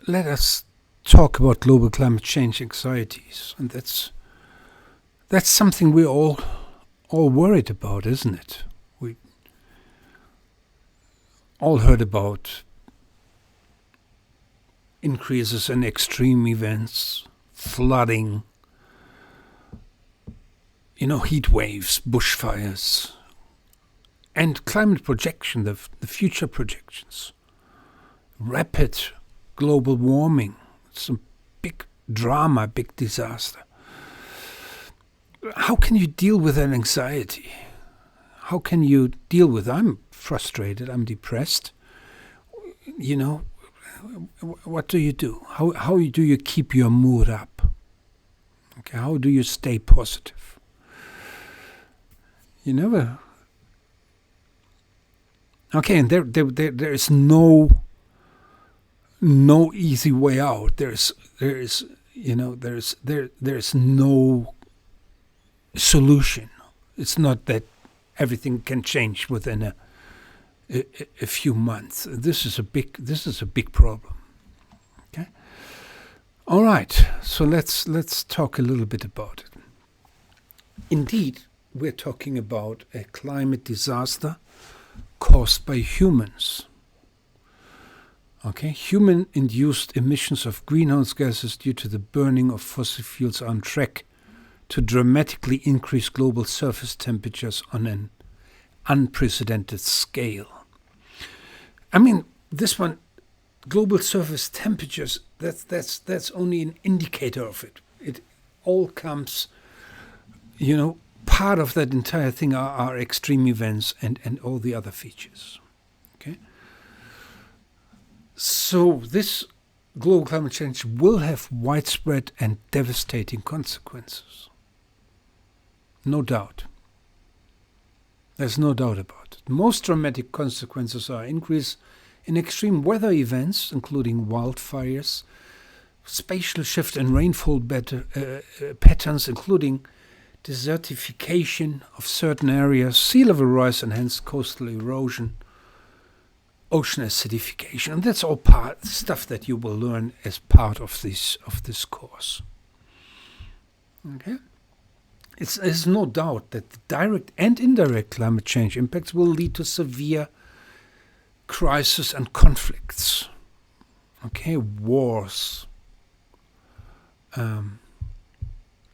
let us talk about global climate change anxieties, and that's something we're all worried about, isn't it? We all heard about increases in extreme events, flooding, heat waves, bushfires, and climate projection, the future projections, rapid global warming, some big drama, big disaster. How can you deal with that anxiety? How can you deal with, I'm frustrated, I'm depressed. What do you do? How do you keep your mood up? Okay, how do you stay positive? Okay, and there is no easy way out. There's no solution. It's not that everything can change within a few months. This is a big problem. Okay. All right. So let's talk a little bit about it. Indeed, we're talking about a climate disaster caused by humans. Okay, human-induced emissions of greenhouse gases due to the burning of fossil fuels are on track to dramatically increase global surface temperatures on an unprecedented scale. I mean, this one, global surface temperatures, that's only an indicator of it. It all comes, part of that entire thing are extreme events and all the other features. Okay. So this global climate change will have widespread and devastating consequences. No doubt. There's no doubt about it. Most dramatic consequences are increase in extreme weather events, including wildfires, spatial shift in rainfall patterns, including desertification of certain areas, sea level rise and hence coastal erosion, ocean acidification, and that's all stuff that you will learn as part of this course. Okay, there's no doubt that the direct and indirect climate change impacts will lead to severe crises and conflicts. Okay, wars,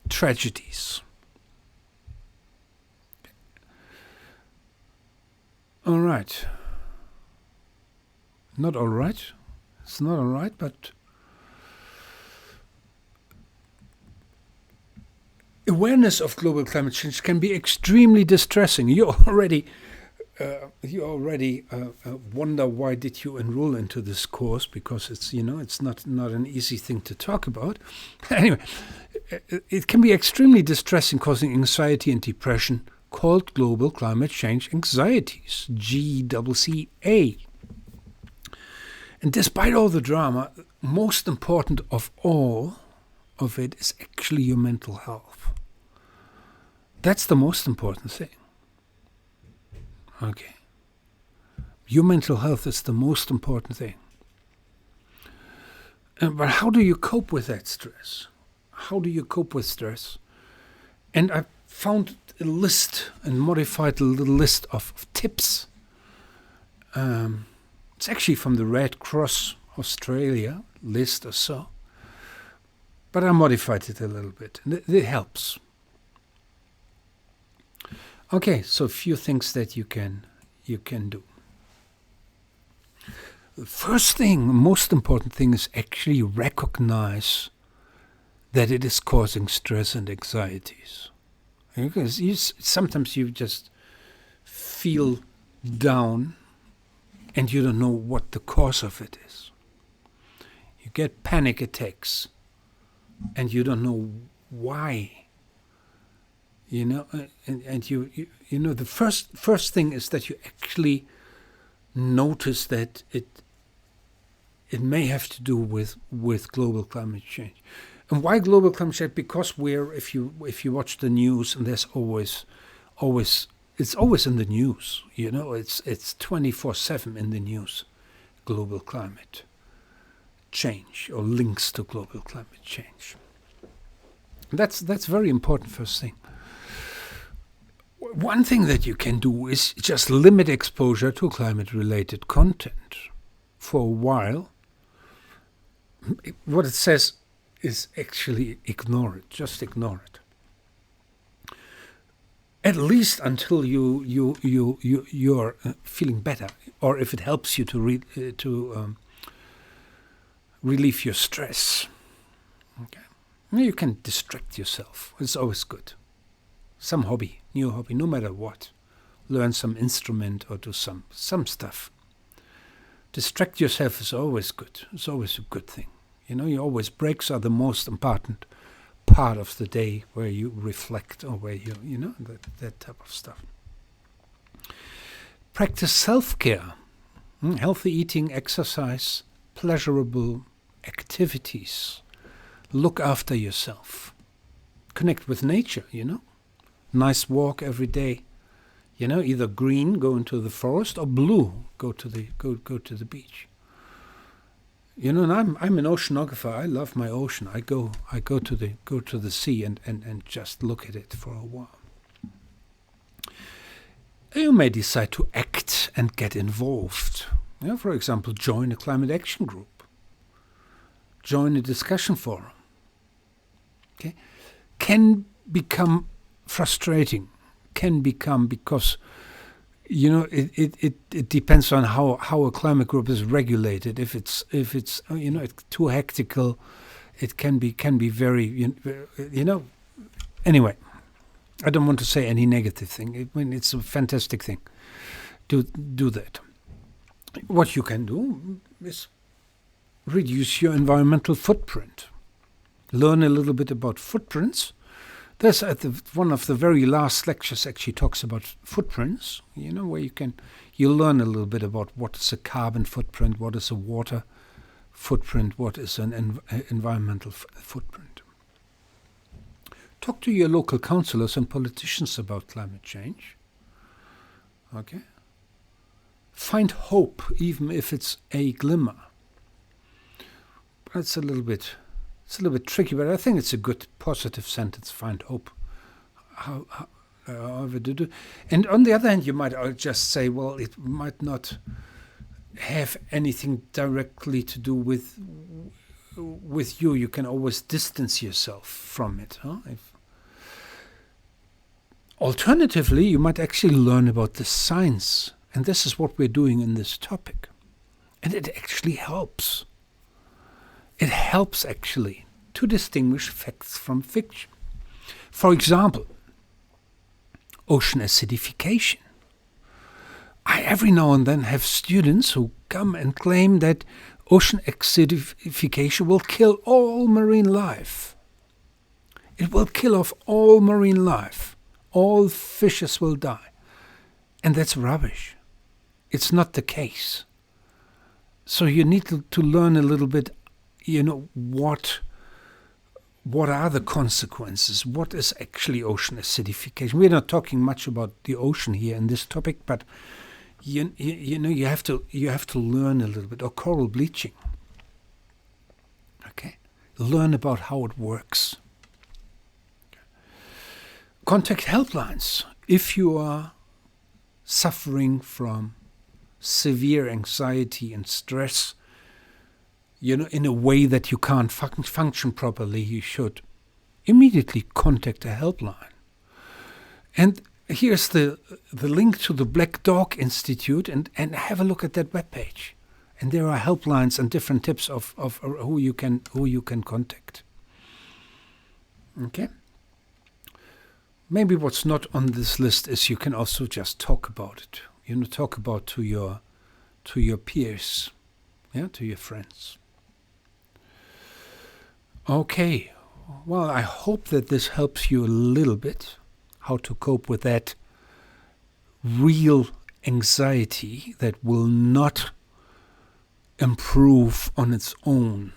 tragedies. All right. Not all right. It's not all right, but awareness of global climate change can be extremely distressing. You already wonder why did you enroll into this course, because it's not an easy thing to talk about. Anyway, it can be extremely distressing, causing anxiety and depression, called global climate change anxieties, GCCA. And despite all the drama, most important of all of it is actually your mental health. That's the most important thing. Okay. Your mental health is the most important thing. But how do you cope with that stress? How do you cope with stress? And I found a list and modified a little list of tips. It's actually from the Red Cross Australia list or so. But I modified it a little bit, and it helps. Okay, so a few things that you can do. The first thing, most important thing, is actually recognize that it is causing stress and anxieties. Because sometimes you just feel down and you don't know what the cause of it is. You get panic attacks and you don't know why. And you the first thing is that you actually notice that it may have to do with global climate change. And why global climate change? Because if you watch the news, and there's always it's always in the news. It's 24/7 in the news. Global climate change or links to global climate change. That's very important first thing. One thing that you can do is just limit exposure to climate-related content for a while. What it says is actually ignore it. Just ignore it. At least until you're feeling better, or if it helps you to relieve your stress. Okay, you can distract yourself. It's always good. Some hobby, new hobby, no matter what. Learn some instrument or do some stuff. Distract yourself is always good. It's always a good thing. Breaks are the most important part of the day where you reflect or where that type of stuff. Practice self-care, healthy eating, exercise, pleasurable activities. Look after yourself. Connect with nature, Nice walk every day. Either green, go into the forest, or blue, go to the beach. And I'm an oceanographer. I love my ocean. I go to the sea and just look at it for a while. You may decide to act and get involved. For example, join a climate action group. Join a discussion forum. Okay, can become frustrating. Can become because. It depends on how a climate group is regulated. If it's too hectical, it can be very Anyway, I don't want to say any negative thing. It's a fantastic thing. Do that. What you can do is reduce your environmental footprint. Learn a little bit about footprints. This one of the very last lectures actually talks about footprints, where you learn a little bit about what is a carbon footprint, what is a water footprint, what is an environmental footprint. Talk to your local councillors and politicians about climate change. Okay? Find hope, even if it's a glimmer. It's a little bit tricky, but I think it's a good positive sentence. Find hope. However to do. And on the other hand, you might just say, well, it might not have anything directly to do with you. You can always distance yourself from it. Alternatively, you might actually learn about the science, and this is what we're doing in this topic. And it actually helps. It helps actually to distinguish facts from fiction. For example, ocean acidification. I every now and then have students who come and claim that ocean acidification will kill all marine life. It will kill off all marine life. All fishes will die. And that's rubbish. It's not the case. So you need to learn a little bit what are the consequences? What is actually ocean acidification? We're not talking much about the ocean here in this topic, but you have to learn a little bit. Or coral bleaching. Okay, learn about how it works. Contact helplines if you are suffering from severe anxiety and stress. In a way that you can't function properly, you should immediately contact a helpline. And here's the link to the Black Dog Institute, and have a look at that webpage. And there are helplines and different tips of who you can contact. Okay? Maybe what's not on this list is you can also just talk about it. Talk about to your peers, to your friends. Okay, well, I hope that this helps you a little bit, how to cope with that real anxiety that will not improve on its own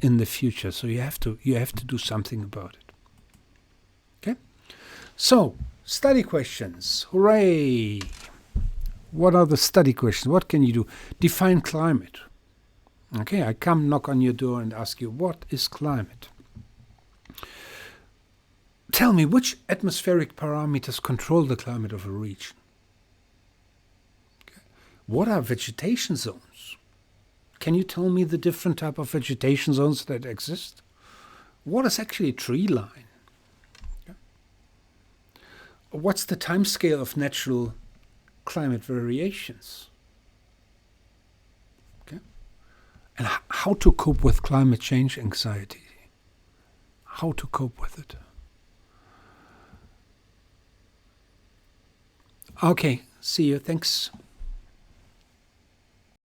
in the future. So you have to do something about it. Okay? So, study questions. Hooray! What are the study questions? What can you do? Define climate. Okay, I come knock on your door and ask you, what is climate? Tell me, which atmospheric parameters control the climate of a region? Okay. What are vegetation zones? Can you tell me the different type of vegetation zones that exist? What is actually a tree line? Okay. What's the time scale of natural climate variations? Okay. And how to cope with climate change anxiety? How to cope with it? Okay, see you. Thanks.